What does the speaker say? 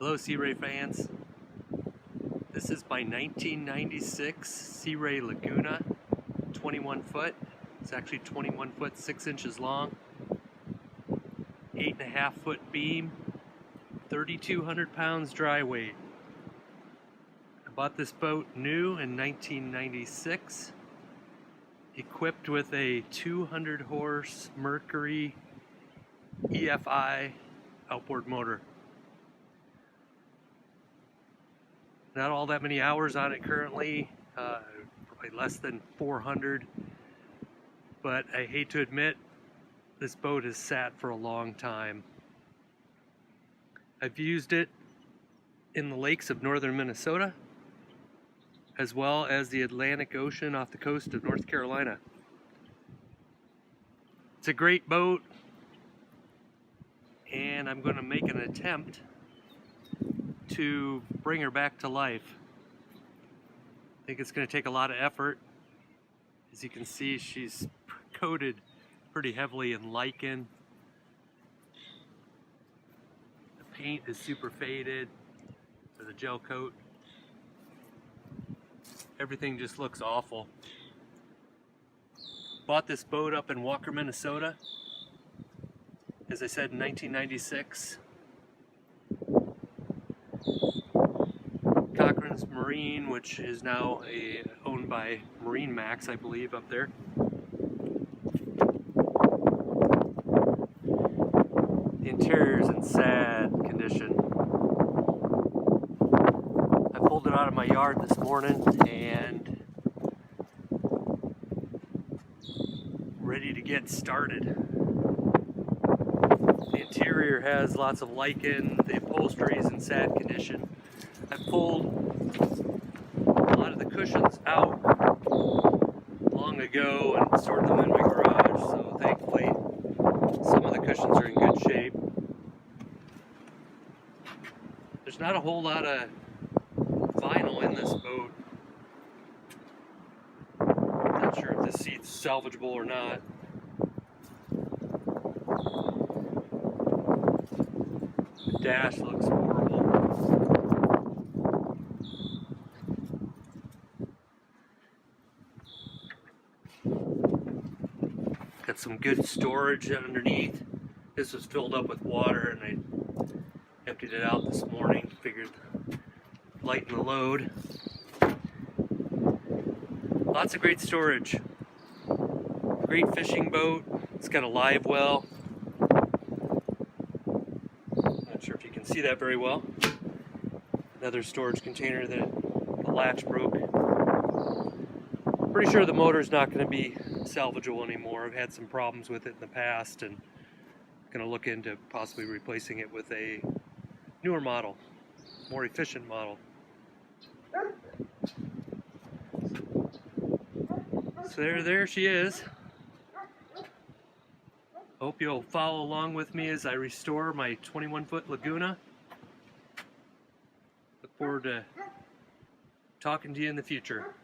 Hello Sea Ray fans. This is my 1996 Sea Ray Laguna 21 foot. It's actually 21 foot 6 inches long, 8.5 foot beam, 3,200 pounds dry weight. I bought this boat new in 1996, equipped with a 200 horse Mercury EFI outboard motor. Not all that many hours on it currently, probably less than 400, but I hate to admit this boat has sat for a long time. I've used it in the lakes of northern Minnesota as well as the Atlantic Ocean off the coast of North Carolina. It's a great boat, and I'm going to make an attempt to bring her back to life. I think it's going to take a lot of effort. As you can see, she's coated pretty heavily in lichen. The paint is super faded with a gel coat. Everything just looks awful. Bought this boat up in Walker, Minnesota, as I said, in 1996. Marine, which is now owned by Marine Max, I believe, up there. The interior is in sad condition. I pulled it out of my yard this morning and ready to get started. The interior has lots of lichen. The upholstery is in sad condition. I pulled a lot of the cushions out long ago and stored them in my garage, so thankfully some of the cushions are in good shape. There's not a whole lot of vinyl in this boat. Not sure if this seat's salvageable or not. The dash looks horrible. Got some good storage underneath. This was filled up with water and I emptied it out this morning. Figured lighten the load. Lots of great storage. Great fishing boat. It's got a live well. Not sure if you can see that very well. Another storage container that the latch broke. Pretty sure the motor's not going to be salvageable anymore. I've had some problems with it in the past and going to look into possibly replacing it with a newer model, more efficient model. So there she is. Hope you'll follow along with me as I restore my 21-foot Laguna. Look forward to talking to you in the future.